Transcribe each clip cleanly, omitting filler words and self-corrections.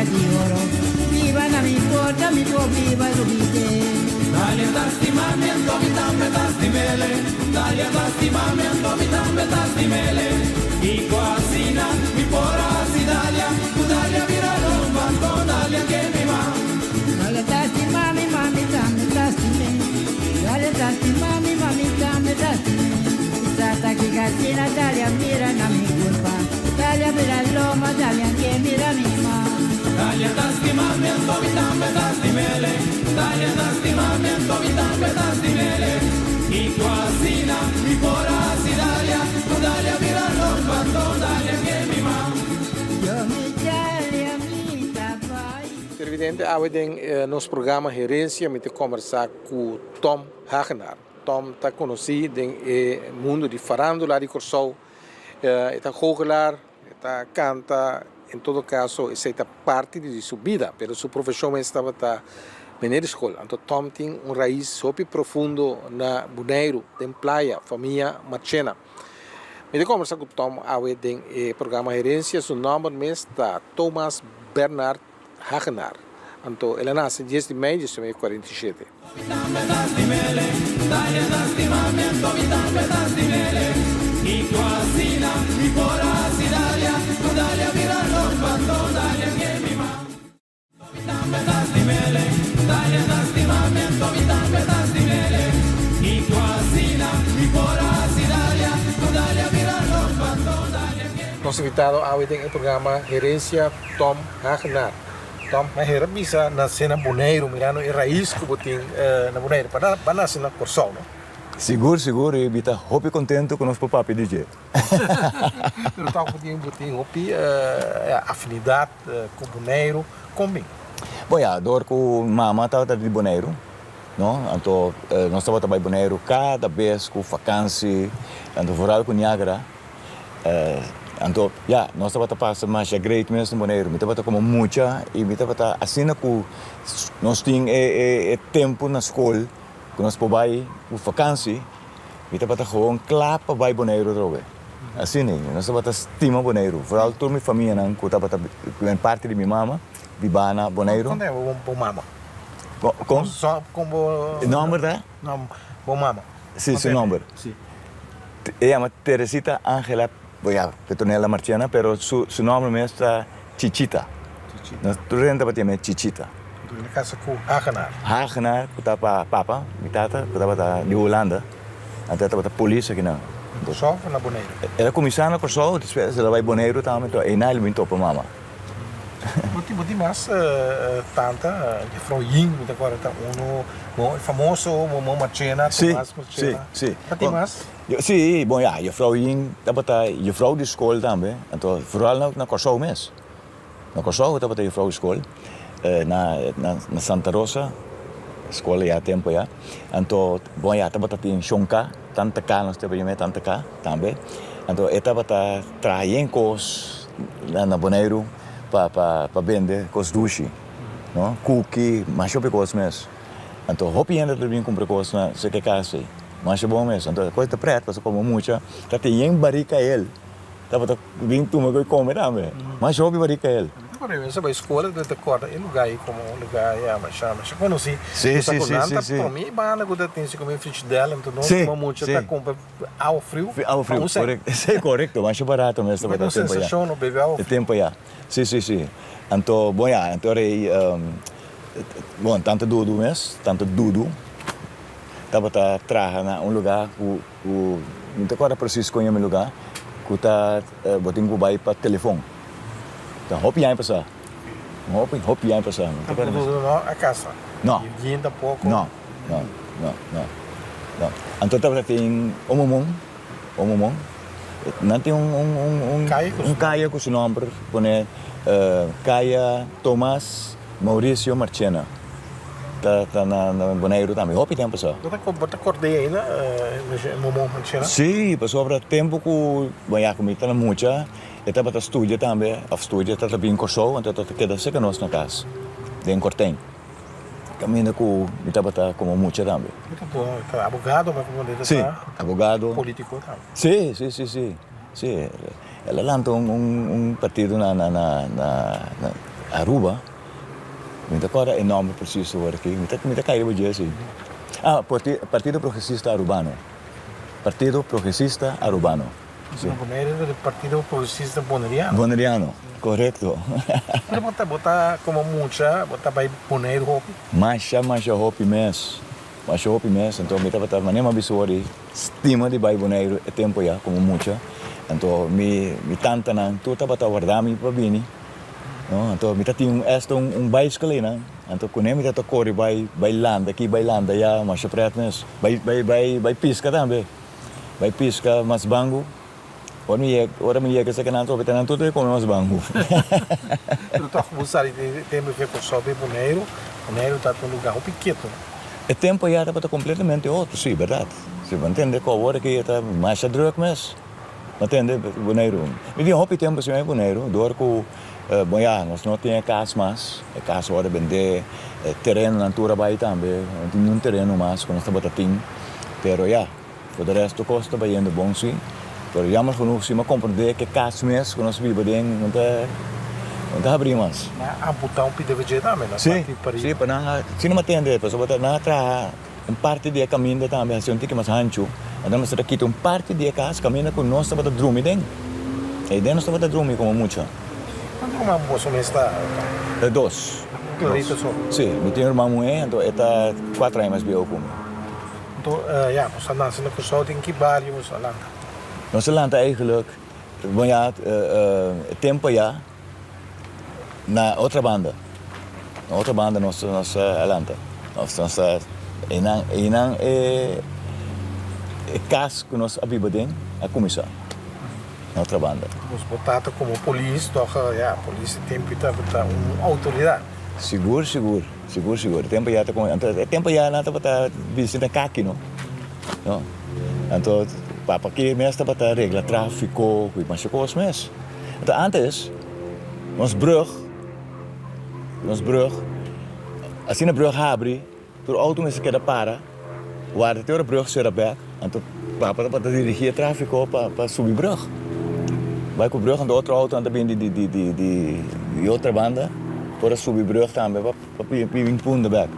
di oro. Viva na mi porta, mi può viva subite. Dalia tastimamiento, mi tambe tastimele. Dalia tastimamiento, mi tambe tastimele. Y cuasina, mi pora si Dalia. Tu Dalia mira los bancos, Dalia que mi ma. Dalia tastimami, mami tambe tastime. Dalia tastimami, mami tambe tastime. Sata que casina, Dalia mira na mi culpa. Dalia mira loma, Dalia que mira mi ma. Dalia tastimamiento, mi tambe tastimele. Dalia tastimamiento, mi tambe tastimele. Y cuasina, mi pora si Dalia. Tu Dalia mira los bancos, Dalia que mi ma. Yo mi Dalia mi tabai. Evidente, we den nos programa Herência, me te conversar com Tom Hagenaar. Tom está conhecido no mundo de farándola de Corsou. Está goochelaar, está canta, em todo caso, essa é parte de sua vida, mas sua profissão estava na escola. Então, Tom tem raiz super profundo na Bonaire, na praia, família Marchena. Me te conversar com Tom, we den programa Herência, seu nome é Thomas Bernard Hagenaar. Então, ele nasce 10 de maio de 1947. Nosso invitado ao programa Herência, Tom Hagenaar. Tom, mas era bisa nascer na Bonaire, mirando a raiz que botin na Bonaire, para nascer na Corsou, não? Seguro, e bita hopi contento com o nosso papi DJ. Pero tal botin hopi afinidade com Bonaire, com bem. Bom, ja, door com mama estava de Bonaire, não? Então, nós estava também Bonaire cada vez com vakansie, então vooral com Niagara. Então, ja, nós estava passando mais a great mesmo Bonaire, me estava como muita e me estava assim que nós tínhamos tempo na escola, que nós podíamos por vakansie, me estava gewoon klaar para Bonaire droge. Assim, nós estava estima Bonaire, vooral toda minha família, não, que estava em parte de minha mama, vivana Bonaire. Quando é bom mama? Com? Só como Nome da? Não, bom mama. Sim, seu nome. Sim. Ela é Teresita Ángela. Ja, Petronella Marciana, pero su nombre es Chichita. Nós estamos batendo Chichita. Na casa com Hagenaar. Hagenaar, que estava papa, minha tata, que estava de Holanda. Até estava a polícia aqui não. Só na Bonaire. Ela começou na Corsou, depois ela vai Bonaire também, e na ele me topa mama. Mas mais tanta, de Frau Ying, agora está famoso, Mamão Marchena, Tomás Marchena. Sim. Tem mais? Sim, bom, ja, juffrouw Ying, dat was juffrouw de school também, então vooral na Corsou mesmo. Na Corsou, dat was juffrouw de school, na Santa Rosa, escola já tempo já. Então, bom, ja, dat was in Shonka, tanta cá, nós temos tanta cá também. Então, eu estava traindo coisas na Bonaire para vender coisas duche, não? Cookie, mas eu coisas mesmo. Então, hopi ainda também comprar coisas na seca casa. Mas é bom mesmo. Então, a coisa preta, você come muita. Tá tem barica ele. Tava vindo tu me comer também. Mas eu barica ele. Agora, você vai escola de acordo em lugar aí como lugar é, mas quando se sim. Para mim, bana quando tem se comer frigidela, então não como muito tá compra ao frio. Ao frio, correto. Sim, correto, mas é barato mesmo. Mas não sensação no bebê ao frio. Tempo já. Sim. Então, bom, já, então bom, tanto Dudu mesmo, tanto Dudu. Estava a trabalhar em lugar, não te acorda preciso com o lugar, que está botando o bairro para telefone. Então, hopi aí passar. Hopi aí passar. Não, a casa. Não. E ainda pouco. Não. Então, estava tem momon. Não tem caia com o seu nome, põe Caia Tomás Maurício Marchena. Tá na Bonaire também. Hopi tempo só. Você acordei aí, né? Momon Marchena? Sim, passou para tempo que banhar comigo tá muito. Eu estava a estudar também, estava bem em Corsou, então eu quedava seca nós na casa, em Cortem. Caminho que eu estava como muito também. Muito bom, abogado, mas como ele sim, abogado. Político também. Sim. Ela lançou partido Aruba, muita coisa enorme preciso agora aqui, muita caída de assim. Partido Progressista Arubano. Partido Progressista Arubano. Sim. Bonaire do Partido Progressista Boneriano. Boneriano, correto. Mas botar como mucha, botar vai Bonaire hopi. Masha hopi mes. Masha hopi mes, então me tava manema bisori, estima de bai boneiro é tempo já como mucha. Então me tanta nan, tu tava guardami para bini. No, então me tinha bicycle né. Então quando me tava corre bailando aqui bailando já, masha preto mes. Vai pisca também. Vai pisca mas bangu. Ora me ia que se canal sobre tenang tudo como mas bangu. Eu tô buscando tem a ver com sobe Bonaire. Bonaire tá num lugar pequeno. O tempo já estava completamente outro, sim, verdade. Se você entende que agora que está mais druk mas, entende, Bonaire. Me diz hopi tempo se é Bonaire, door que, bom já, nós não tem casa mais, a casa agora vender terreno na altura vai também, não tem um terreno mais, quando está batatim, pero já, por o resto custa vai indo bom sim, pero já mais genoeg se me compreender que casa mesmo, quando nós vivemos dentro, não está abrindo mais. Amputar PDVG também, né? Sim, para se não atender, para sobre na tra parte do caminho também, se não tem que mais ancho, então nós aqui tem parte do casa caminho com nós para dormir dentro. E dentro nós para dormir como muito. Quanto uma moça está? Dois. Clarito só. Sim, me tem irmão então está 4 anos mais bem como. Então, ja, nós andamos na Cusau tem que bairro nós andamos. Nós land eigenlijk, bom já, tempo já na outra banda. Na outra banda nós alanta. Nós inang cas que nós abibadem a comissão. Na outra banda. Nós botamos como polícia, ja, polícia tem que ter uma autoridade. Seguro. Tempo já tempo já nada para visita caqui, não? Não. Então, para que mesmo para regla tráfico, mas que coisa mesmo. Então antes, nos brug, assim a brug abre, door auto mensen keer para, waar de teure brug será back, en toen para dirigir tráfico para subir brug. Vai com brug en de outra auto também de outra banda, para subir brug também para vir punten back.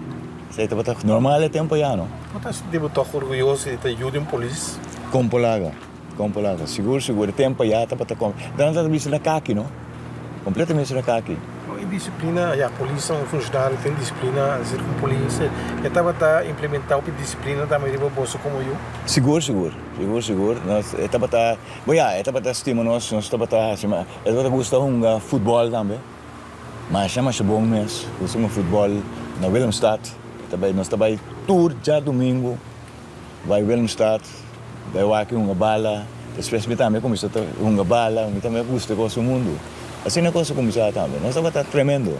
Sei dat het normaal é tempo já não. Mas devo estar orgulhoso de ter ajuda em polícia. Compolaga, seguro tempo já tá para com. Dan dat bisa na kaki não. Completamente na kaki. E disciplina, a polícia é um funcionário, tem disciplina, ser com polícia. Eu estava a implementar a disciplina também de bolso como eu. Seguro. Nós estava a estima nós estava a gostar de futebol também. Mas chama se bom mesmo, gostamos de futebol na Willemstad. Nós estava tour já domingo, vai Willemstad, vai aqui uma bala, especialmente também começou uma bala, e também gosta do mundo. Assim a coisa começou também. Nós estava tremendo.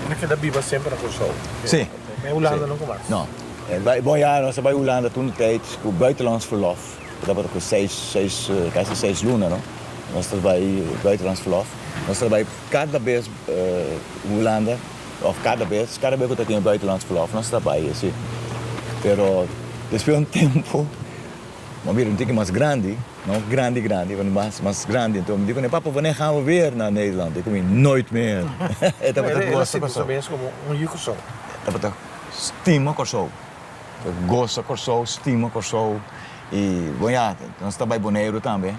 Naquela biba sempre na Cusau. Sim. Mas Holanda não começa. Não. Bom ja, nós bij Holanda toen de tijd, com buitenlands verlof. Dat was ook 6 lunen, no? Nós bij buitenlands verlof. Nós bij cada vez Holanda, of cada vez que tinha buitenlands verlof, nós trabalhamos, assim. Pero depois de tempo, mas weer een mais grande, não grande, mais grande. Então, me digo, papa, wanneer gaan we weer naar Nederland? Ik kom nooit meer. Dat was como Cusau. Dat was estima Cusau. Gosta Cusau, estima Cusau. E, bom, já, nós estamos em Bonaire também.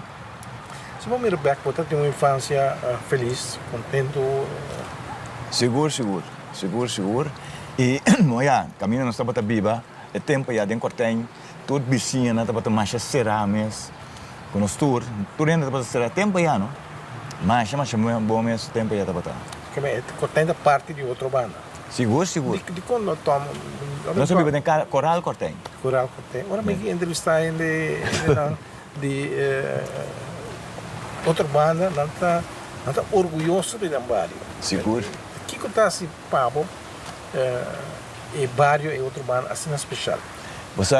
Se vamos ir back, você tem uma infância feliz, contente? Seguro. E, bom, já, caminho nós estamos viva, o tempo já tem cortem, tudo vizinha, nós estamos mais será mesmo. Com os tour ainda estamos será tempo já, não? Mas bom mesmo, tempo já estamos. Cortem da parte de outra banda. Seguro. De quando nós tomamos... Nós vivemos em Coral Cortem. Agora me entrevistar de outra banda, não está orgulhoso de Dambario. Seguro. O que está assim, Pablo, e Barrio e outra banda, assim especial? Você,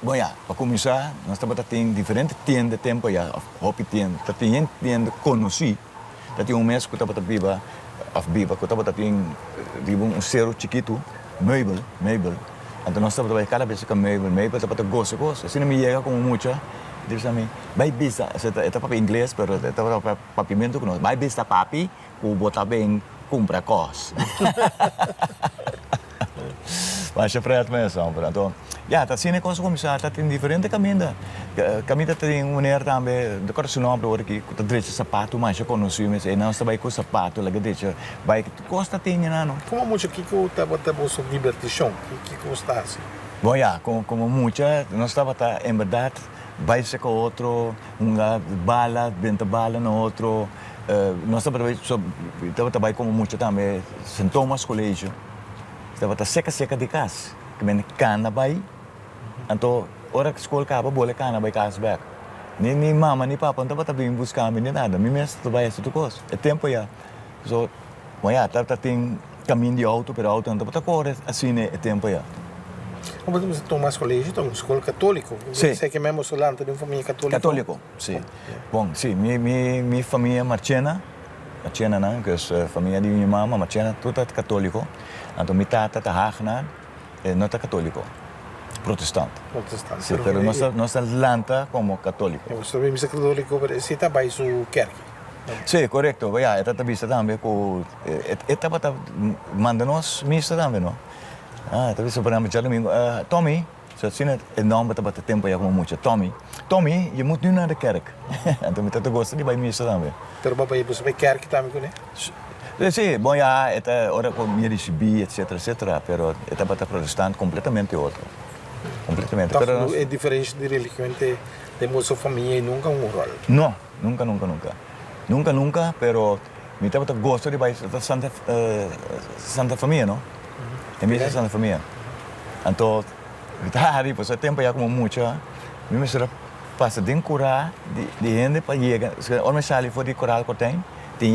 bom, já, para começar, nós estamos tendo diferentes tendas de tempo já, hobby tenda, tem tenda conheci, tem mês que estava viva, que estava tendo zero chiquito, meubel. Então nós estamos cada vez que meubel, estava gosto. Assim não me chega como muita, diz a mim, vai vista, está para inglês, mas estava para papimento que nós, vai vista papi, cubo também compra coisas. Mas je praat met zo, então, ja, dat zie ik als commissaris, dat in diferente caminho. Caminho tem mulher também, de coração não abro aqui, que deixa sapato, mas eu conheço, mas não está bem com sapato, lá que deixa, vai costa tem não. Como muito que eu estava sobre divertição, que custa assim? Bom, ja, como muita, nós estava em verdade, vai ser com outro, uma bala, dentro bala no outro, nós estava também como muita também, St. Thomas Colégio. Estava seca de casa, que men cana vai, então hora que escola acaba, boleh cana vai casa back. Nem mama nem papa não estava vindo buscar nem nada, me mesmo estava essa coisa. É tempo já, so, mas já estava tem caminho de auto, pero auto não estava correr assim é tempo já. Como você Tomás Colégio, uma escola católica? Sim. Sei que mesmo solante de uma família católica. Católico, sim. Bom, sim, minha família Marchena não, que é a família de minha mama, Marchena, tudo é católico. Então, minha tata é Hagenaar, não é católico, protestante. Protestante. Sim, pero nós lanta como católico. Você também é católico, mas você está bem sua kerk. Sim, correto. Ja, esta vista também, esta bata manda-nos missa também, não? Ah, talvez para mim, domingo, Tommy, so sien het nome bata tempo já como muito. Tommy, je moet nu naar de kerk. Então, eu gosto de ir missa também. Pero papai, você vai kerk também, né? Sim, bom, já, esta hora com minha recebi, etc, pero esta bata protestante completamente outro. Completamente. Então, é diferente de religião de nossa família e nunca rol. Não, nunca, pero mi tata gosto de ir Santa Família, não? É mesmo Santa Família. Então, hari pues tempo já como muito, me será passa de curar de gente para chegar. Or me sali for de coral que tem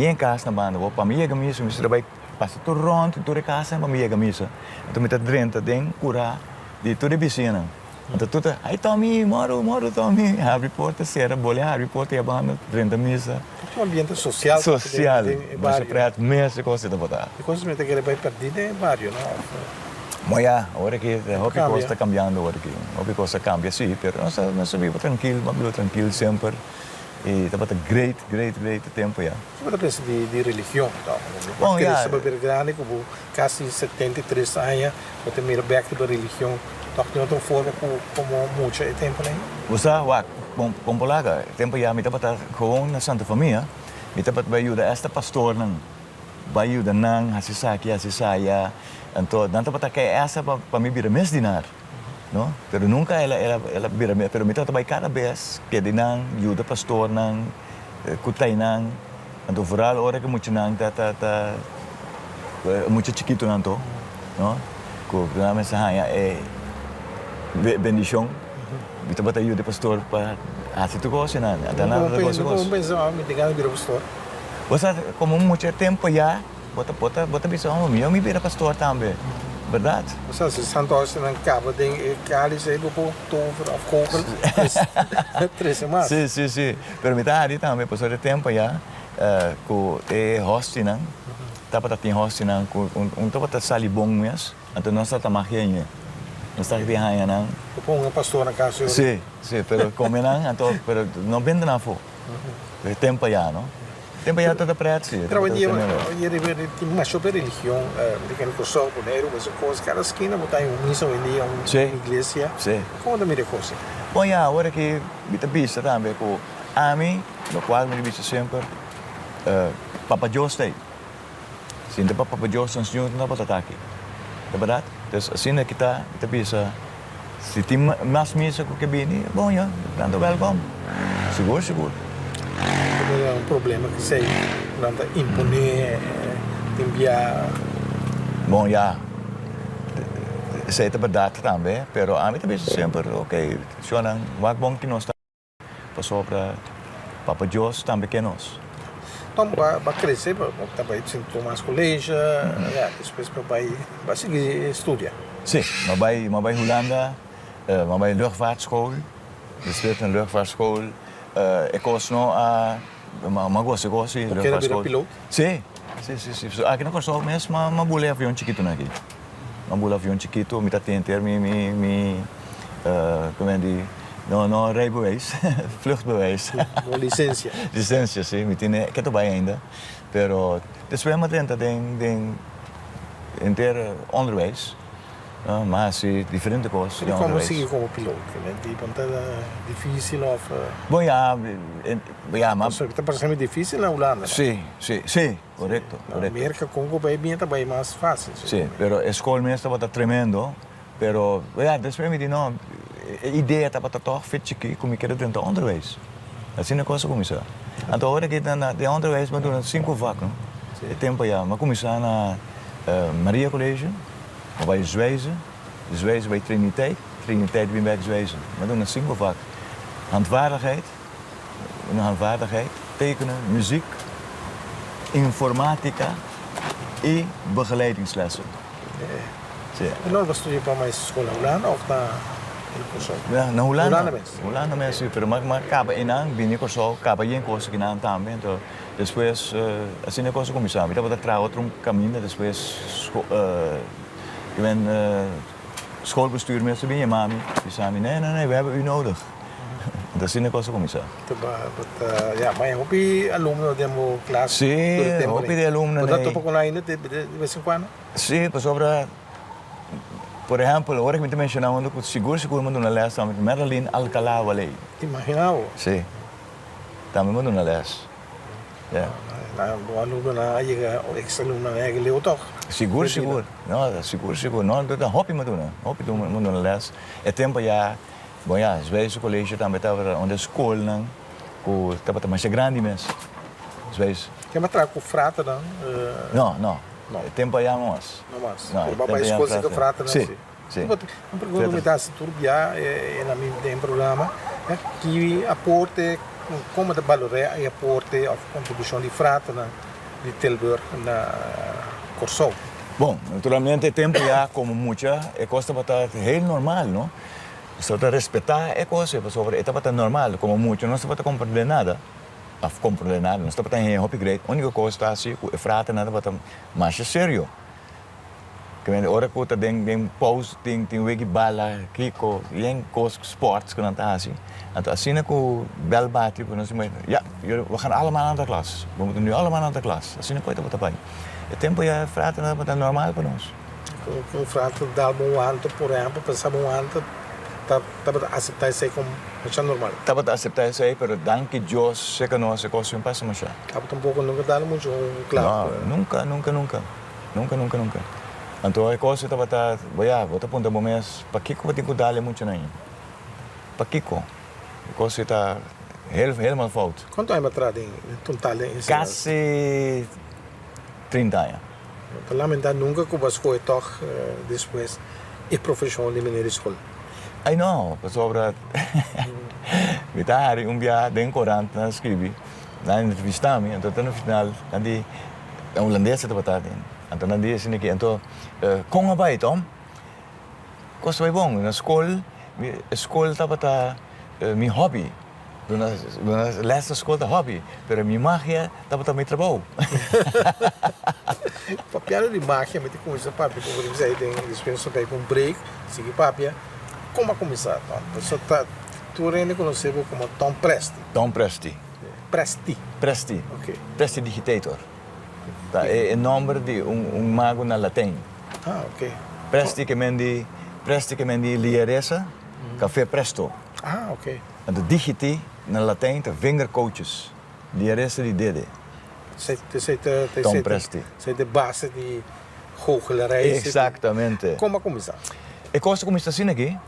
em casa na banda, para mim chega missa, me será vai passa tudo rond, tudo casa para mim chega missa. Então me tá drenta de curar de toda a piscina. Então tudo, ai Tommy, moro Tommy, abre porta, serra, bolha, abre porta e a banda drenta missa. É um ambiente social. Social, mas para mesmo coisa da botar. E coisas que ele vai perder é vários, não? Mas já, agora que a coisa está cambiando, agora que a coisa cambia, sim, mas nós vivemos tranquilo sempre. E está great tempo já. Você pensa de religião, então? Bom, já. Você vai grande, como quase 73 anos, você mira back da religião, então de outra forma como muito tempo, né? Você, como polaca, tempo já, me está com na Santa Família, me está vai ajudar esta pastor, vai ajudar nang, hasisaya, então, não está que essa para mim vira mês dinar. No? Pero nunca ela pero me trabalha cada vez que de nang ajuda pastor nang kutay nang então vooral hora que muito nang muito chiquito nang to no ko na mensahe é bendição me trabalha ajuda pastor para assim tu coisa não ada nada coisa como pensa me tenho que pastor você como muito tempo já bota bisa me vira pastor também. Verdade? Você se Santos não acaba de ali se do outubro of kogel 3 semanas. Sim. Pero me tá ali também, passou de tempo já, com host não, tá para ter host não, com tá para sair bom mesmo, então nós tá marquinha, nós tá de rainha não. Com um pastor na casa. Sim, pero como não, então, pero não vende na fo. Tempo já, não? Tempo já toda preto. Trabalhei mais sobre religião, pequeno curso, boneiro, mas coisa cada esquina botar um missa em dia, uma igreja. Sim. Como da minha coisa? Bom, já, agora que me tá vista também com a mim, no qual me vista sempre Papa Jostei. Sim, de Papa Jostei senhor não pode estar aqui. É verdade? Então, assim é que tá vista. Se tem mais missa que vem, bom, já, tanto welcome. Seguro. É um problema que sei, não imponer, enviar. Bom, já. Isso é verdade também, pero a mim também sempre, ok, só não, vai bom que nós passou para Papa Jos também que nós. Então, vai crescer, vai St. Thomas Colégio, depois vai seguir estudar. Sim, mas vai Holanda, mas vai luchtvaartschool, depois na luchtvaartschool, ik was nog gosto Quer virar piloto? Sim. Aqui na Corsol mesmo, mas bolei avião chiquito aqui. Mas bolei avião chiquito, me tá tentando como é de não rijbewijs, vluchtbewijs. Licença. Licença, sim, me tem que tô bem ainda, pero Dus wij moeten den inteiro onderwijs, maar ze differente coisas. Ele como seguir como piloto, né? Tipo, não é difícil of... Bom, ja, maar... Isso está parecendo difícil na Holanda. Sí, correcto. Na América, Congo, vai bem, também mais fácil. Sí, pero a escola mesmo estava tremendo, pero, ja, después me não, a ideia estava toch fit aqui, como que era dentro do onderwijs. Assim é a coisa começar. Então, agora que na de onderwijs, mas doen 5 vakken. O tempo já, mas começar na Maria College, bij Zwijzen bij Triniteit weer bij Zwijzen. We doen 5 vakken. Handvaardigheid, tekenen, muziek, informatica en begeleidingslessen. E nós vamos estudar para mais escola Holanda of na Kosovo? Ja, na Holanda. Holanda Mesmo, pero mas acaba inang bini Kosovo, acaba yen coisa que não também, então depois assim é coisa começar. Então vou dar outro caminho, depois ik ben schoolbestuur met zijn mami. Die zei nee, we hebben u nodig. Dat is in de kostencommissar. Ja, maar hoop je alumno demo classe? Sim, hoop je de alumno. Dat topo com ainda de vez em quando? Sim, para sobre, por exemplo, agora que me mencionando que seguro mando uma les também Merlin Alcalá Valley. Imaginava? Sim. Também mando uma les. Ja. O aluno na chega, o ex-aluno na chega leu toch? Seguro. Não, seguro. Não, dat hoop je me doen. Hoop je doen uma les. É tempo já, bom já, Zwijse college também estava onde escola não, que estava mais grande mesmo. Zwijse. Quer me trazer com frata não? Não. É tempo já mais. Não mais. Não, Por mais coisas que frata não. Sim. Não pergunto me dá se tudo já na minha tem programa que aporte como de valorar e aporte a contribuição de frata de Tilburg na Kosovo. Bom, naturalmente o tempo já como muita é coisa para heel normal, não? Só para respeitar é coisa sobre é para normal como muito não se pode compreender nada. Of compreender nada, não se pode ter hobby great. A única coisa está assim, é frata nada para mais sério. Que a hora que eu tenho pause, tem wegi bala, kiko, tem coisas sports que não está assim. Então assim é que o bel bate, não se mais, ja, we gaan allemaal naar de klas. We moeten nu allemaal naar de klas. Assim é coisa para o tempo já frata nada para normal para nós. Com frata dá um ano, por exemplo, passar um ano, tá para aceitar isso como normal. Tá para aceitar isso aí, mas danke Deus, sei que nós é coisa passa mais já. Tá para pouco nunca dá muito claro. Nunca. Então a coisa tá para, vou te perguntar mas para que eu tenho que dar muito não? Para que a coisa está helemaal fout. Quanto tempo atrás em total em Quase 30 anos. Lamentar nunca que você foi toch depois e profissão de mineiro escola. Ai não, sobre vitari dia den corante na escrevi, na entrevista me, então no final, nanti holandês está batendo. Então nanti sini que então com a bai tom, coisa vai bom na escola está batendo meu hobby. Na laatste school de hobby, pero minha magia estava também trabalho. Papel de magia, mas tem coisa papi, como você aí tem dispensa para um break, seguir papia, como começar? Você tá tu reconheceu como Tom Presti. Tom Presti. Presti. Okay. Presti digitator. Tá, é o nome de mago na latim. Ah, ok. Presti que mendi liaresa, café presto. Ah, ok. En de digiti na latijn de vingercoaches. Liaresa di dede. Tom Presti. Zij de base die goochelarij. Exactamente. Como começar? Ik was começar assim aqui.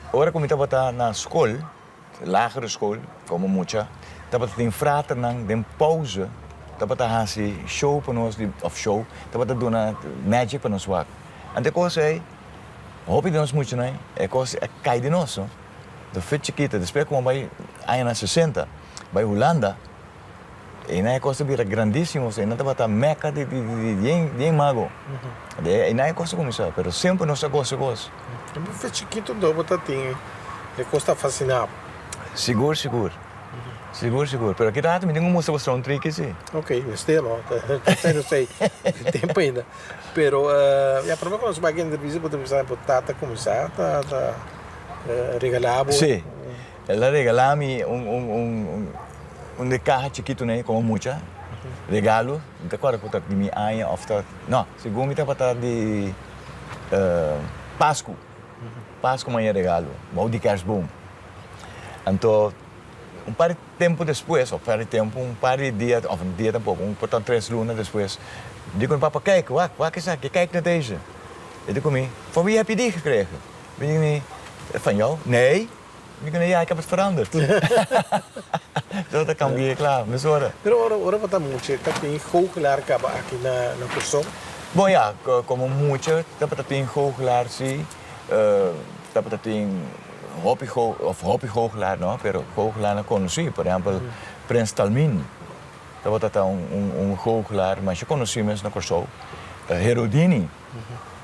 Agora como estava na escola, lagere school, como muita, estava tem frata nang den pauze, estava hasi show para nós of show, estava doen magic para nós wak. En de coisa aí, hoop de nós muito né? É coisa é cai de nós, não? De fit chiquita, después como vai anos 60, vai Holanda, e na coisa vira grandíssimo, e não estava meca de mago. E na coisa começar, pero sempre nossa coisa. Um fit chiquito do botar tem, é coisa fascinante. Seguro. Pero aqui tá, me tem mostrar um trick assim. Ok, estelo, não sei, tempo ainda. Pero, a prova que nós vamos entrevista, podemos botar começar, regalava. Sim, ela regalava-me de caja chiquito, né, como muita. regalo, não te acorda que me aia of dat, não, segundo me tá para de Páscoa, Páscoa manhã regalo, mau de kerstboom. Então, par de tempo depois, ou um par de dias, of een dia tampouco, portanto 3 lunas depois, digo aan papa, kijk, wat is dat? Kijk naar deze. En toen kom ik, van wie heb je die gekregen? Ben je niet, van jou? Nee. Ja, ik heb het veranderd. Dat kan weer klaar, maar zorgen. Pero ora wat moet je, dat je goochelaar hebben aqui na persoon. Bom, ja, como mucho, dat een goochelaar zie, dat een hobby goochelaar, no, pero goochelaar não conheci, por exemplo, Prins Talmin. Dat een goochelaar, mas je conheci mensen na Corso. Herodini.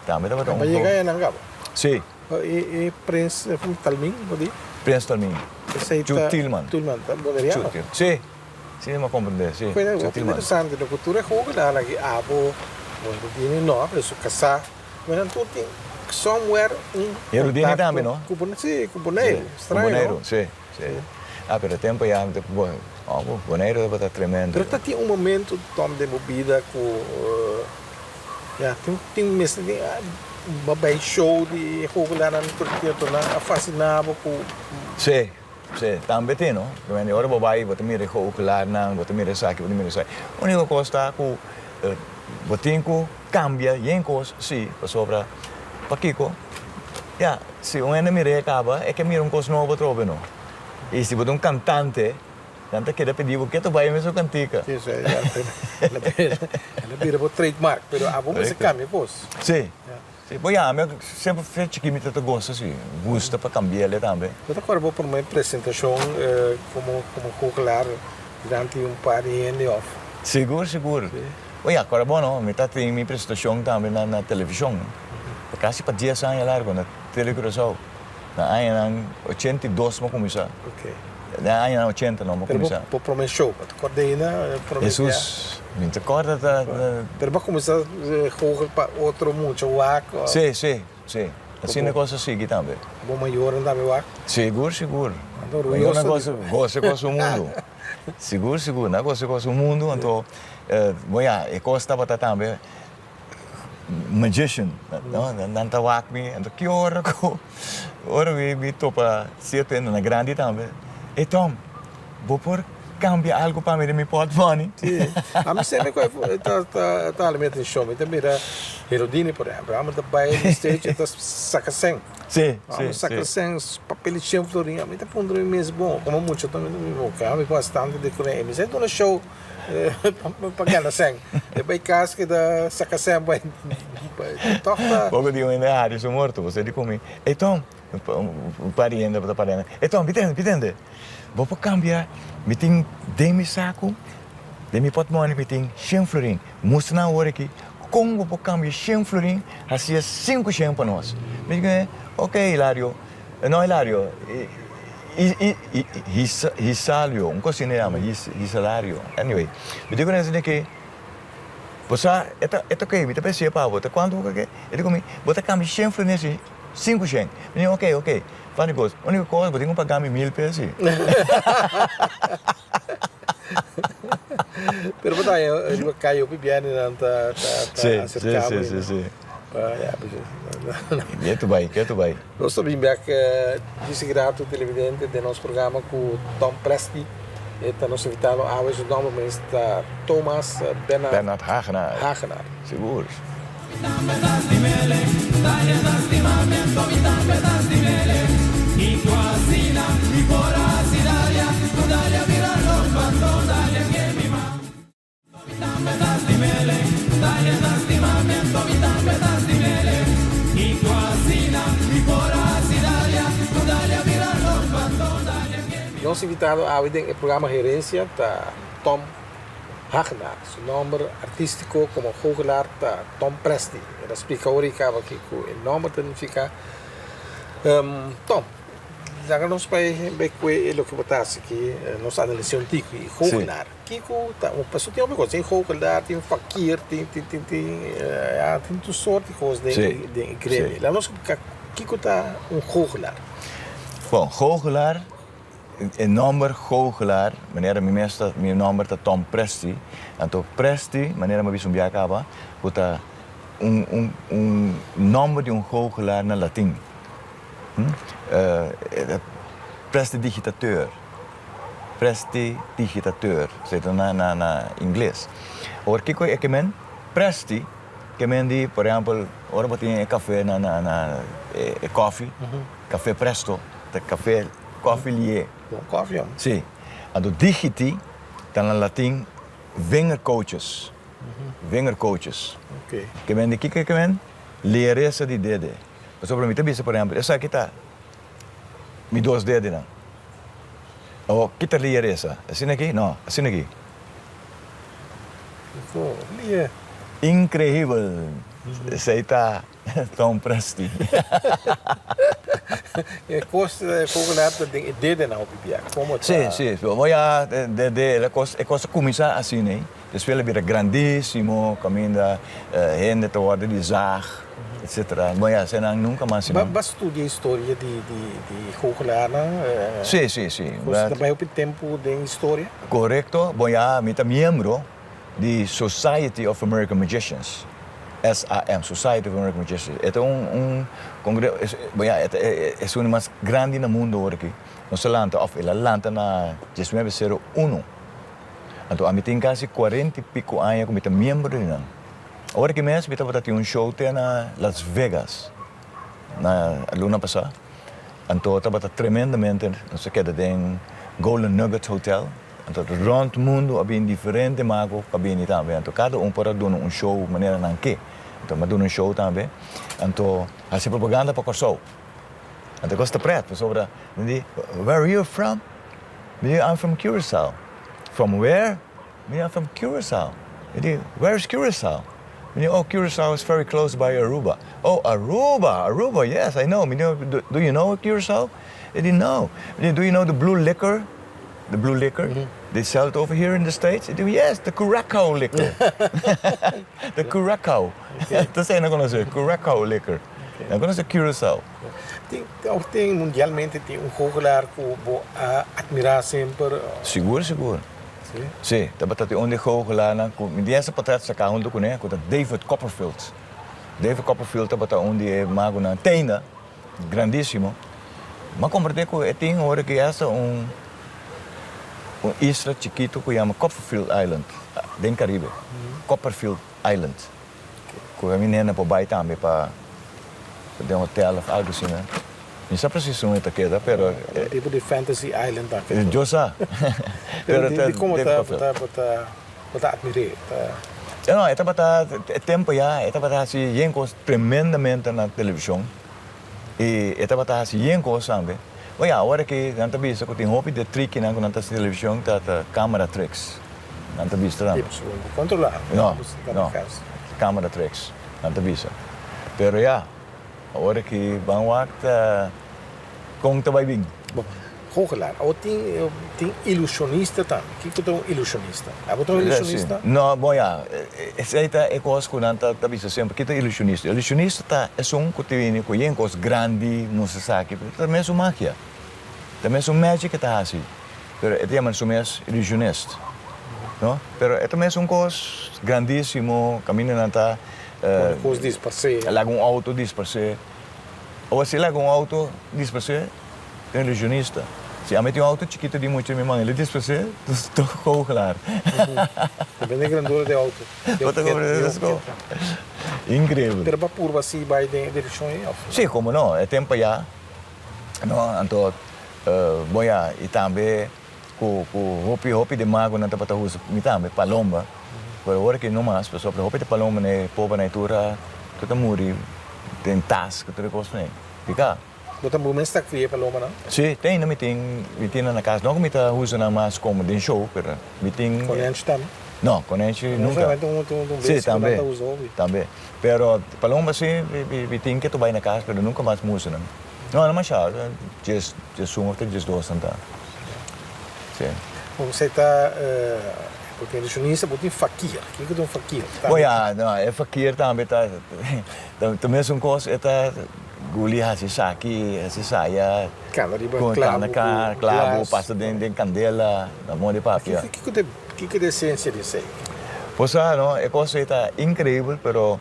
Também dat een goochelaar. Maar je gaat naar Sim. E Prins Talmin, wat die? Prins Talmin. Jude Tillman. Tillman, dat Bonaireano? Sim. Sim, ma compreende, sim. Coisa muito interessante, na cultura é goochelaar, aqui, abo, Herodini não, isso caçar, mas não tudo tem somewhere Herodini também, não? Sim, Cuboneiro, estranho. Cuboneiro, sim. Ah, pero tempo já, Cuboneiro é tremendo. Pero tem momento de bebida com, tem mesmo babay show de goochelaar aan Turquia, toen fascinado com. Sim, também tem, não? Quando eu era babai, você mira goochelaar, você mira saque, você mira saque. A única coisa está com, você cambia, em coisa, sim, sobre para Kiko. Ja, se um mira acaba, é que mira coisa nova trobe, não? E se você cantante, tanto que pedir o que tu vai mesmo cantica. Isso é, ela vira para trademark, pero a bomba se cambia, pois. Sim. Bom, ja, mas sempre feito que me te gosta assim, gosta para cambiar ele também. Eu agora vou para uma apresentação como goochelaar durante par de anos off. Seguro. Bom, ja, agora bom, não, me tá tem minha apresentação também na televisão. Quase para 10 anos largo na televisão. Na ano 82 mo começar. Ok. Na ano 80 não mo começar. Para uma show, para coordenar, Jesus, me te acorda da. Pero para começar a jogar para outro mundo, o AC. Sim. Assim negócio assim também. Bom maior não dá meu AC. Seguro. Eu negócio gosto do mundo. Seguro, negócio gosto do mundo, então, bom, ja, eu gostava também. Magician, não tá wak me, então que hora we topa certo na grande também. E Tom, vou por cambiar algo para mim de meu portfólio. A mim sempre tá alimento em show, então mira Herodini por exemplo, a mim tá by the stage então saca sem. Sim. Saca sem papel de chão florinha, a mim tá pondo mesmo bom, como muito também no meu carro, me bastante de correr, mas é no show para sem. Depois casa que da saca sem vai toca. Pouco de um área sou morto, você de comigo. E Tom, pariendo. E Tom, pitende. Vou para cambiar, me tem de meu saco, de meu portmónio, me tem 100 florim. Mostra na hora aqui, como vou cambiar 100 florim, assim 5 100 para nós. Me digo, ok, Hilário. Não, Hilário. Hisalio, um coisa chama, hisalário. Anyway, me digo nessa que você é ok, me tá pensando para você quanto o que? Eu digo me, você cambia 100 nesse 5 100. Me digo ok. Faz coisa, a única coisa, você tem que pagar me 1000 pesos. Pero betul ya, kayu pibian nanta Sim. Muito bem. Nós também disse grato televidente de nosso programa com Tom Presti. Está nos invitado a hoje o nome está Thomas Bernard Hagenaar. Seguro. Nosso invitado a hoje no programa Gerência está Tom Hagenaar. Seu nome artístico como goochelaar está Tom Presti. Ele explica hoje aqui que o nome significa Tom. Já nós vai ver o que botasse aqui, nós analisamos o que goochelaar. Kiko, uma pessoa tem uma coisa, tem goochelaar, tem fakir, tem toda sorte de coisas de igreja. Lá nós Kiko está goochelaar. Bom, goochelaar een nummer goochelaar, meneer mijn nummer is Tom Presti. En Tom Presti, meneer mijn bisum Biakaba, wordt een nummer die een goochelaar naar Latijn. Prestidigitateur. Prestidigitateur, zegt dat naar Engels. Hoor, kijk hoe ik men, Presti, ik men die, por exemplo, hoor wat in een café na koffie, café Presto, de café koffie lié. Koffie, ja. Sim. En do digiti, dan in Latijn, vingercoaches. Vingercoaches. Oké. Que men de kika que men, leresa de dede. Sobre mim também, por exemplo, essa aqui tá, me dois dedos não. Oh, kita leresa, assim aqui? Não, assim aqui. Zo, lief. Incrível. Sei tá, Tom Presti. Je kost goochelaar dat ding deden nou Bibia. Como Sim, sim. Voy a coisa começar assim, né? Después vira grandíssimo, caminha, gente toda de zaag, etc. Voy a ser nunca mais. Mas studia história de goochelaar, né? Sim, sim, sim. Você também o tempo de história? Correcto. Voy a ser membro de Society of American Magicians. SAM, Society of American Magicians. É congresso, é o mais grande no mundo aqui. Nossa lanta, ou ela lanta na 1901. Então, a mim tem quase 40 e pico anos como membro de agora que mesmo, eu estava show na Las Vegas, na luna passada. Então, eu estava tremendamente, não sei o que, tem Golden Nugget Hotel. Então, rond o mundo, havia diferente magos, cabine também. Então, cada para dar show, maneira não que. Então, mas dar show também. Então, faz propaganda para o show. Então, gosta preto sobre, where are you from? I'm from Curacao. From where? I'm from Curacao. Where's Curacao? Oh, Curacao is very close by Aruba. Oh, Aruba, yes, I know. Do you know Curacao? No. Do you know the blue liquor? The blue liquor? They sell it over here in the States? Yes, the Curacao liquor. The Curacao. Dat zijn nog eens Curacao liquor. Dan kunnen ze Curacao. Tem mundialmente tem goochelaar que admirar sempre. Seguro. Sim, dat is onde goochelaar na. Die eerste portret sa kahon do kuné, ko David Copperfield. David Copperfield dat onde mago na tenda, grandíssimo. Mas comprei que tem hora que essa isla chiquito que chama Copperfield Island, den Caribe. Copperfield Island. Que a menina por baixo também para de hotel of algo assim, né? Não sei precisamente o que é, pero tipo de Fantasy Island daar. Eu sei. Pero de como tá admirar. Não, tempo já, estava assim, gente tremendamente na televisão. E estava assim, gente também. Olha, agora que não está visto que tem roupa de trick na televisão, tá câmera tricks. Não está visto também. Controlar. Não. Câmera tricks. Não está visto. Pero ja, agora que vamos conta vai bem. Bom, goochelaar. Tem ilusionista também. O que é um ilusionista? É um ilusionista? Não, bom, ja. É coisa que não está visto sempre. Que é ilusionista? Ilusionista é que tem coisas grandes, não se sabe. Também é uma magia. Também é uma magia que está assim. Pero é também é ilusionista. Não? Pero é também uma coisa grandíssimo. Caminho não está. Coisa dispersé. Lag auto dispersé. Ou se lag auto dispersé, é ilusionista. Se a mim tem auto chiquito de muito me mãe, ele dispersé, estou goochelaar. Depende da grandura do auto. Incrível. Pero por assim vai de direção aí? Sim, como não, é tempo já. Não, então, bom já, e também com hopi de mago não está para uso, e também palomba. Por agora que não mais, pessoal, para hopi de palomba né, povo na natura, tudo muri, tem tas que tudo gosta né. Fica. Você momento está criando paloma não? Sim, tem na casa, não que me tá usando mais como de show, pero me tem. Conhece também? Não, conhece nunca. Sim, também. Pero palomba sim, me tem que tu vai na casa, pero nunca mais usa não. Não mais chato, just uma ou just duas sentar. Sim. Você está porque ilusionista, você tem fakir. O que é um fakir? Bom, ja, não, é fakir também tá. Também são coisas, é guli hasi saki, hasi saya, Cana riba com clavo, clavo, passa dentro candela, na mão de papel. Que é a essência disso aí? Pois não, é coisa está incrível, pero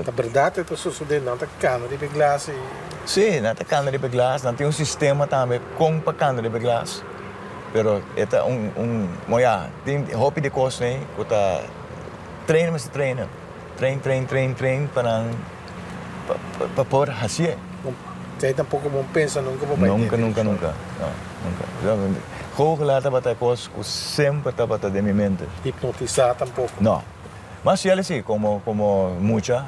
Na verdade, a pessoa só tem nada cana riba glass e sim, não tem cana de glas, não tem um sistema também com para cana de glas. Pero é moia, tem hobby de coisa né, que tá treina mas treina, trein para poder fazer. você tampouco não pensa nunca vou Nunca. Não, nunca. Google tá bata coisa que sempre tá bata de minha mente. Hipnotizar tampouco. Não. Mas ele sim, como muita,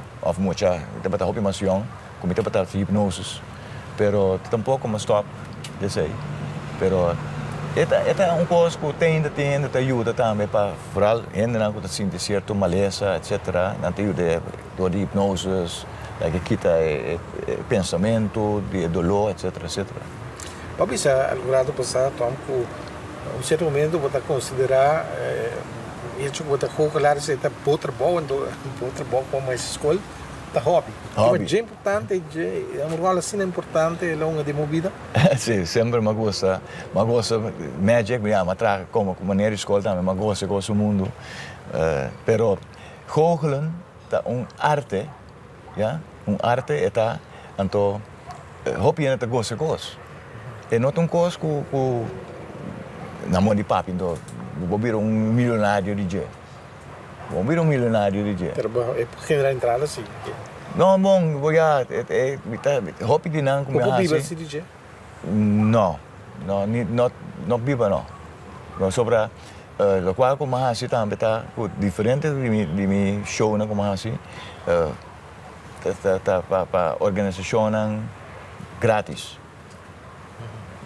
tá bata hobby mais young, como tá bata hipnose, pero tampouco mas stop, desse aí. Pero é coisa que tem te ajuda também para vooral hinderen que sinta certo maleza, etc. Não te ajuda door de hipnose, que quita pensamento, de dolor, etc. Papi, se algo grado passar, Tom, que um certo momento você considerar isso que você colocar se está outro bom como a escola, tá hobby. Mas é importante, é uma coisa assim importante, é longa de movida. Sim, sempre me gosta magic, mas traga como maneira de escola também, me gosta o mundo. Pero goochelen tá arte, ja, arte está então hobby é gosta coisa. É não coisa que na mão de papi, então vou vir milionário de dia. Pero é por generar entrada assim. Não, bom, vou já hobby de não como Como vive assim. assim de Não viva não. Não sobre lo qual como assim também tá diferente de mi show na como assim. Tá para organização grátis.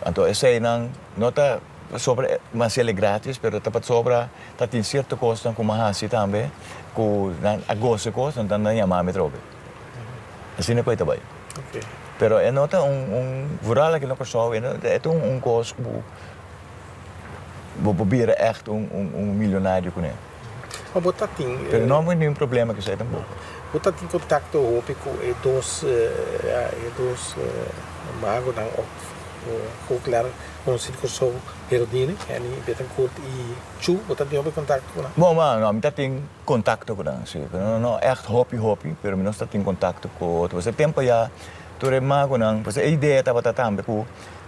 Então esse aí não tá sobre mas ele grátis, pero tá para sobra tá tem certa coisa como assim também, que a gosto coisa não tá na minha mãe trobe. Assim não pode trabalhar. Ok. Pero é nota vooral aqui na pessoa, é coisa que vou probeer echt milionário com ele. Mas você tem... Pero não é nenhum problema que você tampouco. Você tem contato com dos magos ou claro com o circuito Herodini, ele Betancourt e Chu, você tem contato com ele? Bom, não, eu tenho contato com ele, sim. Não é echt hobby, pero eu tenho contato com ele. Você tempo já tu é mago não, porque a ideia estava também que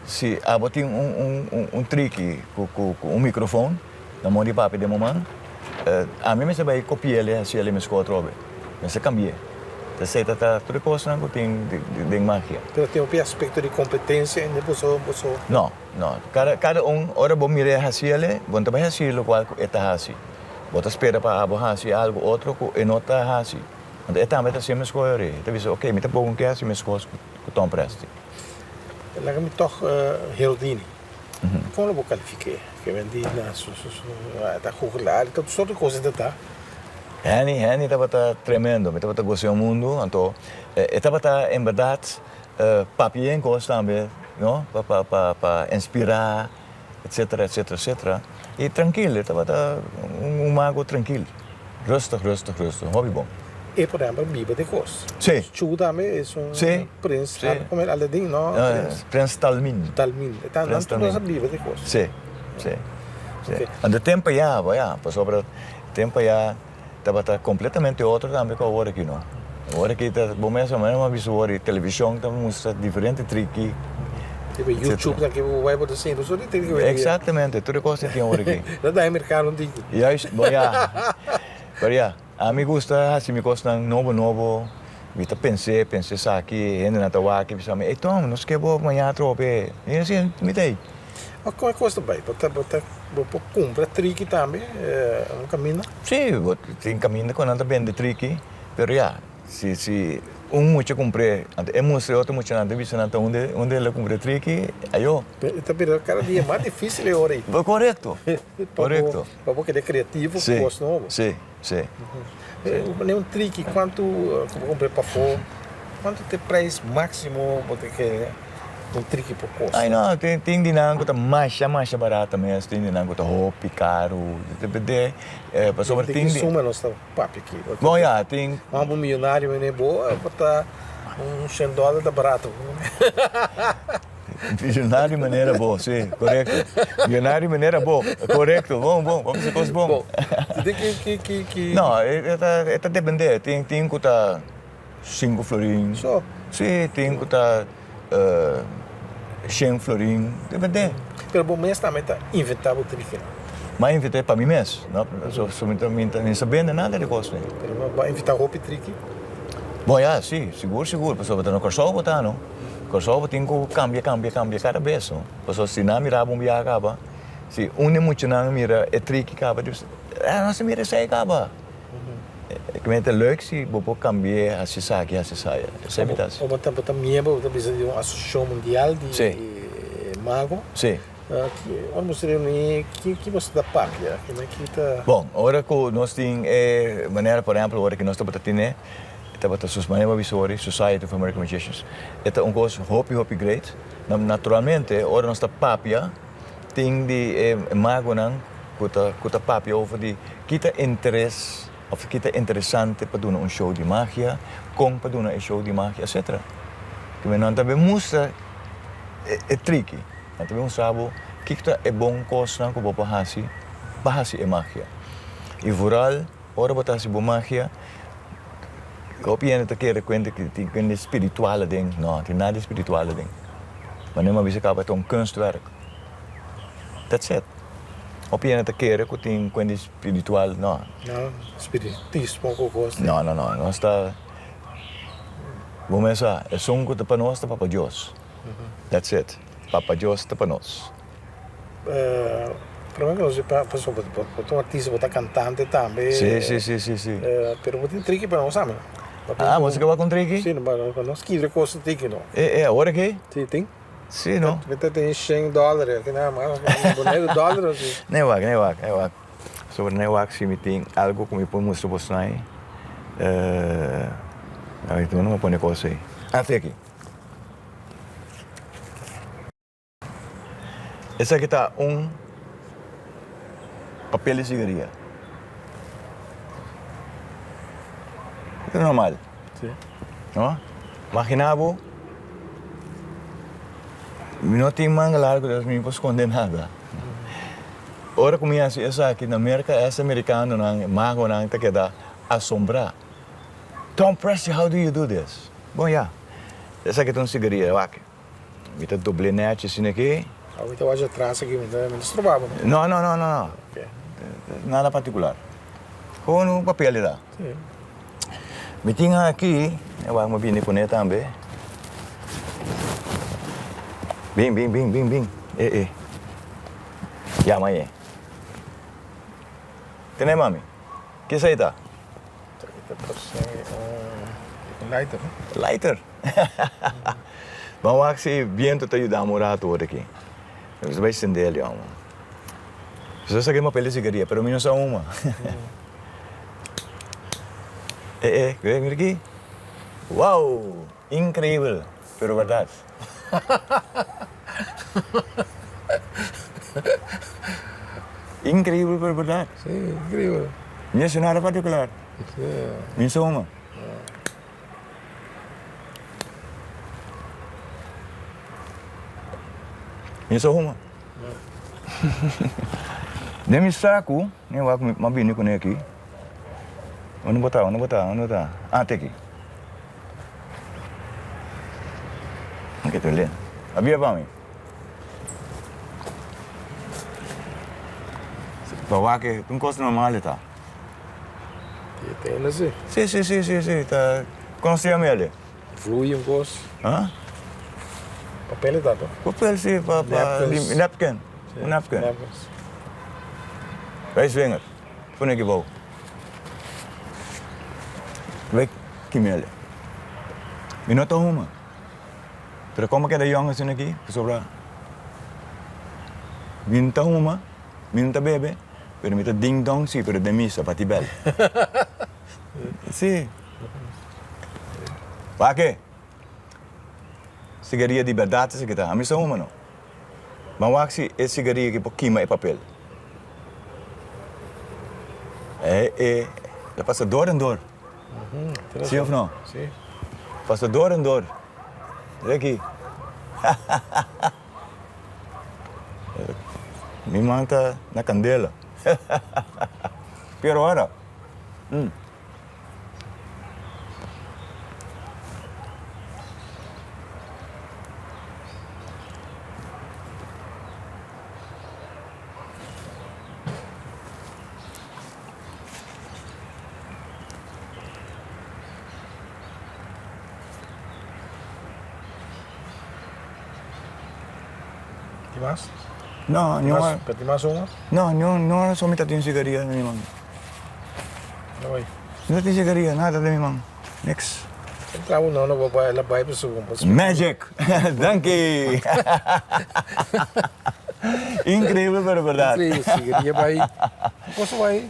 se tem trick com microfone na mão de papi de momento, a mim me se vai copiar ele se ele me escuta outra vez, mas se cambia. Você tá tudo coisa que tem de magia. Então tem um aspecto de competência e depois Não. Cada hora bom mirar assim ele, bom também assim o qual está assim. Bota espera para abo assim algo outro que não está assim. Então é também tá sempre escolher. Então você ok, me tá bom que assim me escolhe que Tom preste. Lá que me toch Herodini. Como eu vou qualificar? Que vendi na tá Google, então todas as coisas tá. Henny estava tremendo, estava gostando do mundo, então estava em verdade papi em coisa também, não? Para inspirar, etc. E tranquilo, estava mago tranquilo, rustig, hobby bom. E por exemplo, Biba de Cos. Sim. Chu também é príncipe, como ele além não? Príncipe Talmin. Tá não toda Biba de Cos. Sim. Ando tempo já, para sobre tempo já estava completamente outro também que agora aqui não. Agora aqui tá bom mesmo, mas uma visual de televisão estamos mostrando diferente trick. Tipo YouTube daqui vai botar assim, só tem que ver. Exatamente, tudo coisa tem agora aqui. Não dá mercado não digo. E aí, boia. A mim gosta, assim me gosta novo. Vita pensei aqui, ainda na tua aqui, pensei, então, nós que vou amanhã trope. E assim, me dei. Mas como é que custa bem? Você compra trick também, caminho? Sim, tem caminho quando vende trick, pero já, se muito comprei, é mostrei outro muito nada, visto nada onde ele comprei trick, aí eu. Está vendo cada dia mais difícil é hora aí. Correto. Para você criativo, gosto novo. Sim. Um trick, quanto comprei para fora, quanto tem preço máximo você quer? Trick por costa. Ai não, tem dinâmico tá mais barata mesmo, tem dinâmico tá roupa caro, depende, sobre tem suma nós tá papo aqui. Bom, já tem. Vamos milionário, né, boa, botar $100 tá barato. Visionário de maneira boa, sim, correto. Visionário de maneira boa, correto, bom, vamos ser coisa bom. Você tem que... Não, é depender, tem que estar 5 florinhos. Só? Sim, tem que estar 100 florinhos, depende. Pero bom mês também tá inventável trick. Mas invitei para mim mesmo, não? Não sabendo nada de coisa. Pero vai invitar roupa trick. Bom, já, sim, seguro, pessoal, tá no corso, tá, não? Corso tem que cambia cada vez, não? Pessoal, se não mirar bom dia acaba, se muito não mira é trick acaba, não se mira sai acaba. Que me leuk se bopo cambiar assim sai, sempre tá. Ou botar membro da de uma associação mundial de mago. Sim. Vamos reunir que você dá parte, que tá. Bom, agora que nós temos maneira, por exemplo, agora que nós estamos tendo estava a Susmania Visori, Society of American Magicians. É um coisa hopi great. Naturalmente, agora nós está papia, tem de mago não, que papia over de kita interesse, of kita interessante para doen um show de magia, com para doen um show de magia, etc. Que nós também mostra é tricky. Nós também mostramos que é bom coisa que você bahasi é magia. E vooral, ora botar se boa magia. Ik je het een keer de spirituele ding, nou, het is niet de spirituele ding. Maar nu maar wie ze kapot het een kunstwerk. That's it. Op je het een keer de spirituele, nou. Nou, spiritismo ook was. No, no está. Vou começar. É só que para nós, Papa Dios. That's it. Papa Dios para nós. Para mim, você passou por um artista, você cantante também. Sim. Pero você tem trick para nós, sabe? Você quer com trick? Sim, mas nós queremos coisa trick, não. Agora que? Sim, tem. Sim, não. Você tem $100, que não, mas boneco dólar assim. Nee, wacht. Sobre nee, wacht, zie je meteen algo como eu mostro para você. Então não vou pôr coisa aí. Até aqui. Esse aqui está papel de cigarrilha. É normal. Sim. Não? Imaginava, não tem manga larga, das não posso esconder nada. Ora começa essa aqui na América, essa americano não, mago não, tá que dá assombrar. Tom Presti, how do you do this? Bom, já. Essa aqui é uma cigarrilha, wack. Mita doblenete assim aqui. Ahorita eu acho atrás aqui, mas trabalho. Não. Okay. Nada particular. Gewoon papel lá. Sim. Me tinha aqui, eu vou me vir com ele também. Bem. Já, mãe. Tem mami? Que é isso aí, tá? Lighter. Lighter? Vamos se viento te ajudar a morar todo aqui. Você vai acender ele, homem. Você sabe que é uma pele de cigarrilha, pero mim não só uma. Mira aqui. Uau! Incrível, pero verdade. Incrível, pero verdade. Sim, incrível. Não é nada particular. Sim. Mim só uma. Mim só uma. Demi saco, eu vou mabini com ele aqui. Onde botar? Ah, tem aqui. Aqui tu lê. Abia para mim. Bawa que tu coisa normal tá. Tem assim. Sim, tá. Conhecia ele? Flui gosto. Hã? Papel tá, tá? Papel sim, napkin. Napkin. Vai swinger. Põe aqui bom. Vai que mele. Minuto uma. Pero como que da jongens assim aqui, sobra. Minta uma, minta bebe, pero minta ding dong sim, pero de missa para tibel. Sim. Para quê? Cigarrilha de verdade se que tá. A missa uma não. Mas o axi é cigarrilha que pouquinho é papel. Já passa dor em dor. Sim ou não? Sim. Passa door en door. Aqui. Me manda na candela. Pero ahora. ¿Qué más? No, ¿Más? ¿Pedí más uno? no somita tin sigaria na nimang. No voy. No tin sigaria, nada de nimang. Next. Entramos no va la vibe su Magic! Dankie! Incrível, pero verdade. Incrível, vai. Posso vai?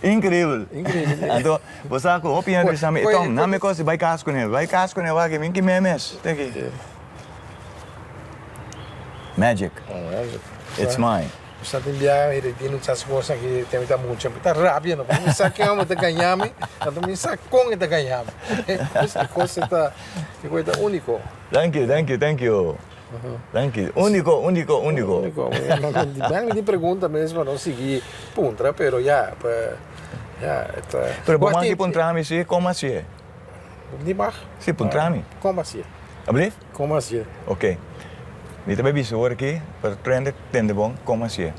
Incrível. Incrível. Então, você com a opinião de saber, então, não me costa, vai casco nele, vai que vem que memes, tem aqui. Magic. It's mine. Sa tindihan, hindi nun sa sports na kita mucho. Kita rabia no. Minsan kaya mo tagayami, at minsan kung itagayami. Because ito único. Thank you. Thank you. Único. Não me pergunta mesmo, não segui puntra, pero ya, esta. Pero vamos aqui puntrami sim, como assim é? Di ba? Sim, puntrami. Como assim? Abrir? Como assim? Ok. Dito ba biso aqui, para trend tende bom, como assim é?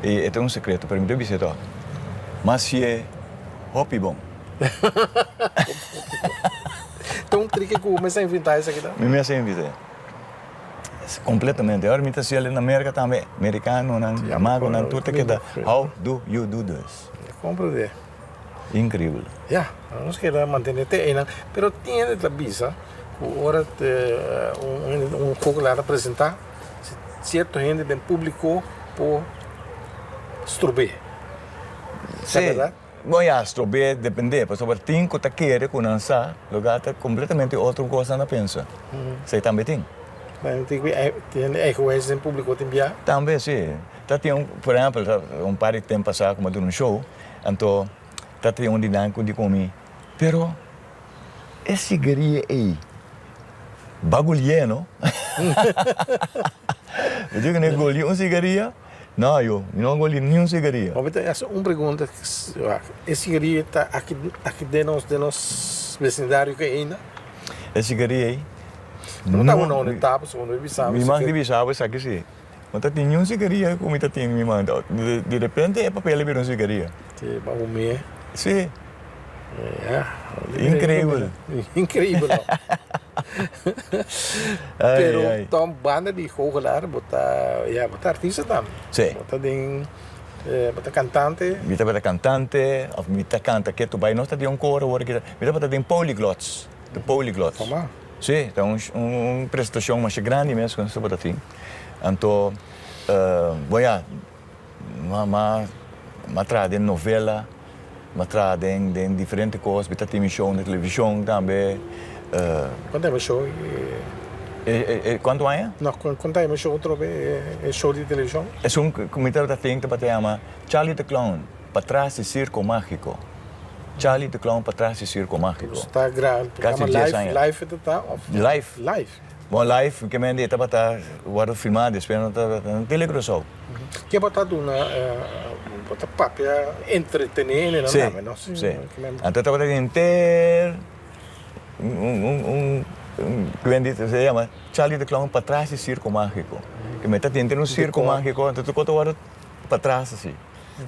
E ito é um segredo, para mim deve ser to. Mas se é hopi bom. Então, um trick que começa a inventar isso aqui, tá? Me assim invite. Completamente. Agora me está se na América também, americano, nan, amago, nan, tudo que dá. How do you do this? Compreender. Incrível. Ya, vamos que mantenerte en, pero tiene la visa, ahora un poco la representar cierta gente del público por estrubé. Sim. verdade? Bom, já, estrobe depende, porque sobre tem que querer com lançar, lugar tá completamente outra coisa na pensa. Você também tem? Tem egoísmo em público também. Também sim. Tá tem por exemplo, par de tempo passado como de um show, então tá tem dinâmico de comer. Pero esse guerreiro aí, bagulheno. Eu digo que engoli cigarrilha. Não, eu não engoli nenhum cigarrilha. Vamos ter uma pergunta. Esse cigarrilha está aqui de nos vecindário que ainda? Esse cigarrilha aí. Não está onde está, só onde visava. Me manda visava isso aqui sim. Não tá nenhum cigarrilha como está tem me manda. De repente é papel vir um cigarrilha. Que bagulho. Sim. É. Incrível. Incrível. Pero Tom banda de goochelaar, botar artista também. Sim. Botar cantante. Mita para cantante, of mita canta que tu vai não está de coro, mita para de polyglots, de polyglots. Toma. Sim, então prestação mais grande mesmo quando você bota assim. Então, bom já, traz novela, traz de diferentes coisas, mita tem show na televisão também. Quando é show? Quanto é? Não, quando é show outro é show de televisão? É comité da think que chama Charlie the Clown, para trás de circo mágico. Charlie the Clown para trás de circo mágico. Está gravado, live tá? Live. Bom, live, que me diz, tá agora filmado, espero não telegrosou. Que botar botar papel entretener, não? Sim. Então tá botando inteiro que se chama Charlie the Clown para trás de circo mágico. Que me está tentando um circo mágico, então tu conta agora para trás assim.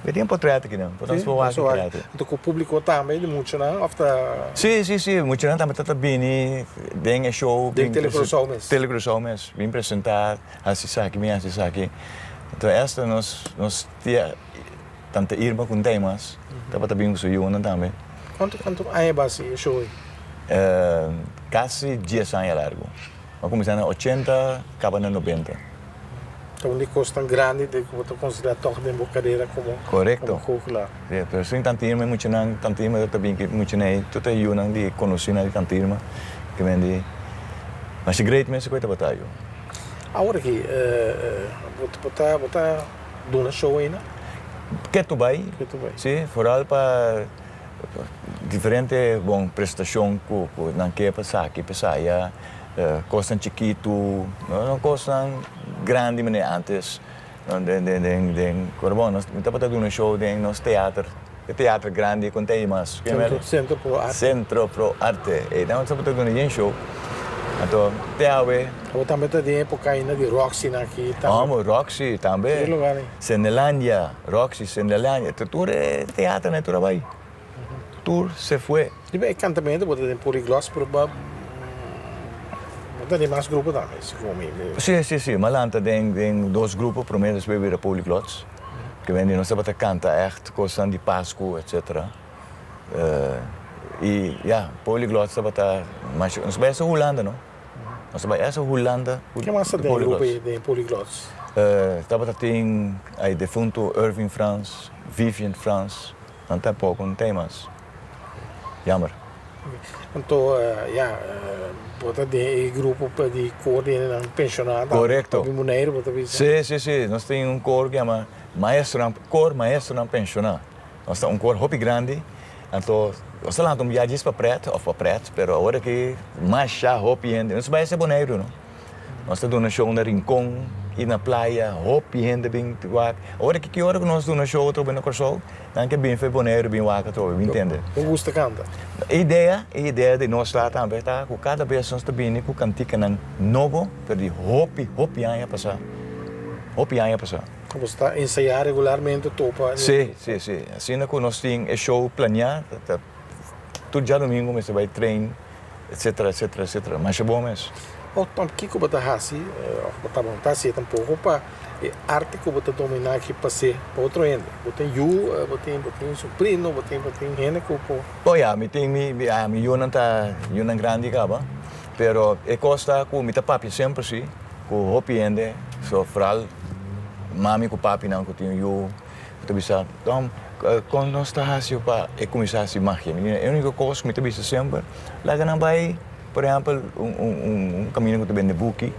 Eu tenho portreto aqui, não? Podemos falar aqui. Então o público também de muito, não? Sim, muito não também está bem, tem show, tem telegrosão mesmo, bem apresentado, assim aqui. Então esta nós tinha tanta Irma com temas, estava bem com o também. Quanto é base show? Quase 10 anos largo. Mas começando em 80, acaba em 90. Então, de costa grande, de que você considera toque de bocadeira como goochelaar. Sim, mas sem tanta irmã, muito não, tanta irmã também que muito nem, tudo é eu não de conhecer na tanta irmã, que vem de, mas é great mesmo que eu batalho. Agora aqui, botar dona show ainda? Que tu vai? Sim, foral para diferente bom prestação que não quer passar aqui passar costam chiquito não costam grande mas antes bom nós estamos fazendo um show de nosso teatro grande com temas Centro Pro Arte então estamos fazendo um show então Ou também tem época ainda de Roxy aqui. Roxy também. Cenelandia, Roxy, Cenelandia. Tudo é teatro, né? Tudo vai. Tudo se foi. E bem, cantamento, você tem Polyglots, provavelmente. Tem mais grupos também, Sim. Malanta tem dois grupos, primeiro é weer Polyglots. Que vem nós estamos canta echt, coisas de Páscoa, etc. E Polyglots estamos mas nós vai essa Holanda, não? Nós vai essa Holanda. O que mais tem grupo de Polyglots? Estamos tem aí defunto Irving Frans, Vivian Frans, não tem pouco, não tem mais. Jammer. Então, você tem grupo de cor de pensionado. Correto. Sim. Nós temos cor que chama Cor Maestro não Pensionado. Nós temos cor hopi grande. Então, nós lá estamos já diz para preto, pero agora que mais chá hopi ainda. Nós vai ser boneiro, não? Nós estamos dando show no Rincón e na praia, hopi ainda bem wak. Agora que hora que nós dando show outro bem no corso, não que bem foi boneiro bem wak outro, bem entende? Eu gosto canta. A ideia de nós lá também tá, com cada vez nós estamos bem com cantica não novo, pero de hopi ainda passar. Hopi ainda passar. Como está ensaiar regularmente topa? Sim. Assim que nós temos show planeado, todo dia domingo você vai treinar, etc. Mas é bom mesmo. O que você está assim, está bom, está assim tampouco para arte que você dominar aqui para ser para outro ainda. Você tem sobrinho, você tem gente que eu não grande acaba, pero é costa com minha papi sempre sim, com hopi ainda, so fral mami com papi não que tenho eu bisa então quando nós está assim para começar a magia a única coisa que me bisa sempre lá que não vai por exemplo caminho que vende buki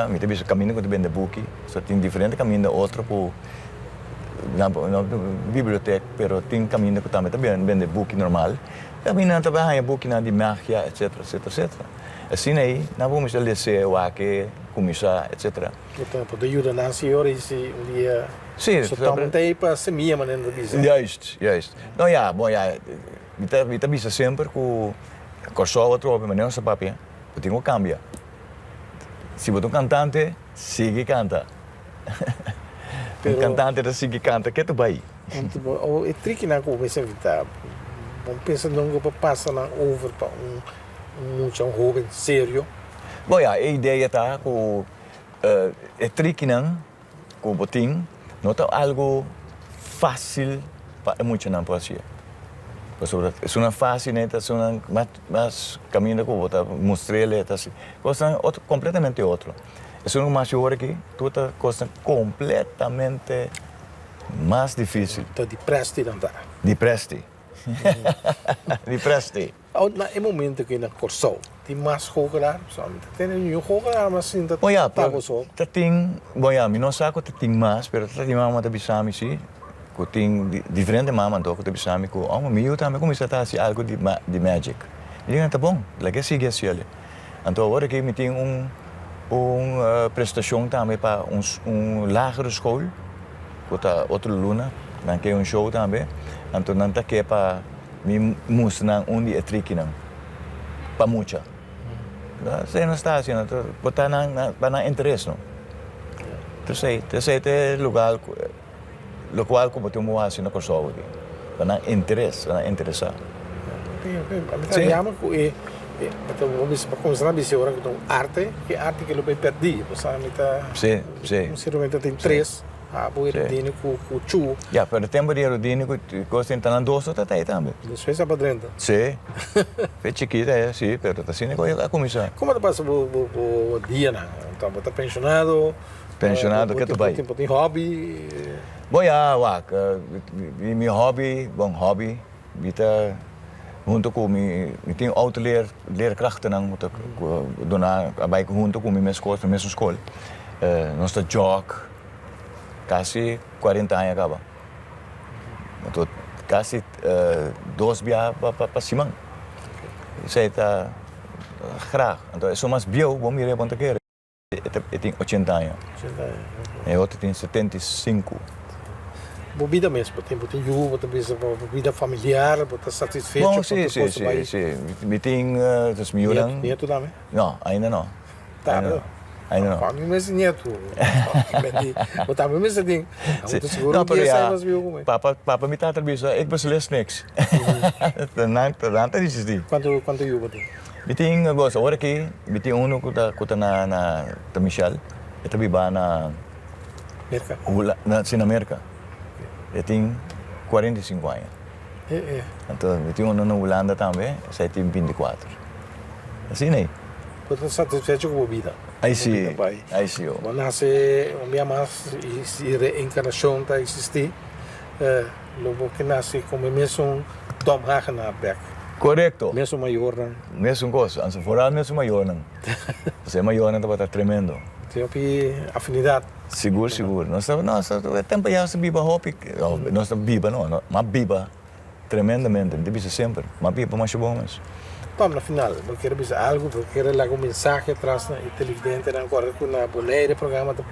me bisa caminho que vende buki só tem diferente caminho da outra por na biblioteca pero tem caminho que também vende buki normal caminho também é buki de magia etc. Assim aí nós vamos descer o aqui começar etc. Portanto, de ajuda na senhora e se um dia sim, só também para semia maneira de dizer. Juist. Não me bisa sempre com corso outro mas não se papi, eu tenho cambia. Se você cantante, sigue canta. Cantante sigue canta, que tu vai. O trick na começa a bom pensa não para passar na over para um jovem sério. A ideia tá com trick não com botim, não tá algo fácil para muito não pode ser. É uma fácil né, é uma mas caminho que eu mostrei tá assim, coisa completamente outro. É uma mais hora que toda coisa completamente mais difícil. Tá depressa não tá. Depressa. É momento que na corso tem mais jogar, só tem nenhum jogar, mas sim tá só. Tem, não saco tem mais, pero tem mama da bisami sim, que tem diferente mama então que bisami que meu também começa a assim algo de magic. E tá bom, lá que sigue assim ali. Então agora que me tem prestação também para lagere school, que tá outro luna, dan que show também. Então não tá que para me mostrar onde é trick não, para muita. Você não está assim, botar na interesse não. Terceiro é lugar como tu moa assim na coisa aqui, para na interesse, para interessar. Sim. Chama que então vamos para começar a hora que arte que ele vai perder, sabe? Sim. Sinceramente tem três. O aerodinho com o chu. Pero tempo de aerodinho que gosta de estar doce tá aí também. Isso fez a padrenta. Sim. Foi chiquita sim, pero tá assim que a começar. Como passa o dia né? Então tá pensionado. Pensionado que tu vai. Tem hobby. Meu hobby, bita junto com me tenho leerkrachten não, moet donar bij junto com minha escola, nós tá jog quase 40 anos acaba. Então, casi 2 días para Simán. Saya está graag. Então, é mais bio, vamos ir para onde quer. Eu tenho 80 anos. E outro tem 75. Bebida mesmo, tem bebida familiar, botar satisfeito. Bom, sim. Eu tenho dos miúdos. Neto também? Não, ainda não. Tá, Ainda não. Para mim, mas neto. Eu também me senti. Muito seguro Não, que pero ia sair ja, mais viu como papa me está trabalhando, ik beslis niks. Nada disso de. Quanto eu botei? Eu tenho agora hora aqui, eu tenho que na Michel, eu também vai na Merca. na América. Eu tenho 45 anos. Então, eu tenho na Holanda também, eu tenho 24. Assim, né? Estou satisfeito com a bebida. Aí sim. Quando nasce, minha mãe e reencarnação está existir, logo que nasce como mesmo Tom Hagenaar. Correto. Mesmo maior, não? Mesmo coisa, antes vooral mesmo maior não. Você maior não está tremendo. Tem uma afinidade. Seguro. Nós tempo já se biba hopi, nós biba não, mas biba tremendamente, deve ser sempre, mas biba mais bom mas. Tom, na final, eu quero dizer algo, eu quero dar mensagem atrás na televidente, agora que na boleira programa está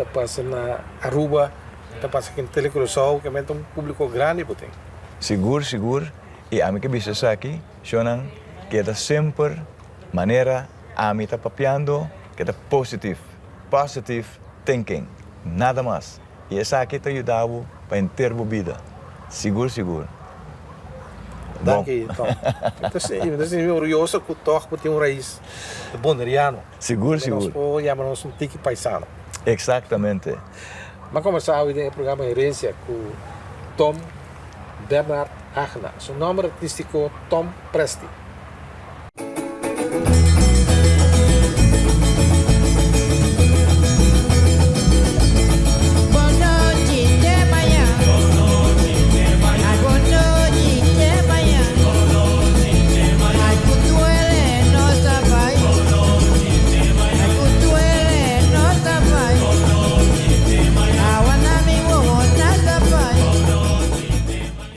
passa na Aruba, está passa aqui no Telecruzal, que é um público grande, potém. Seguro. E a mim que bisa aqui, Shonan, que é sempre maneira a mim está papiando, que é positive thinking, nada mais. E essa aqui te ajudava para ter vida. Seguro. Danke, Tom. Eu estou orgulhoso que o Torco tem raiz bonderiano. Seguro. Nós chamamos um tique paisano. Exatamente. Mas conversar hoje no programa Herência com Tom Bernard Hagenaar. Seu nome artístico Tom Presti.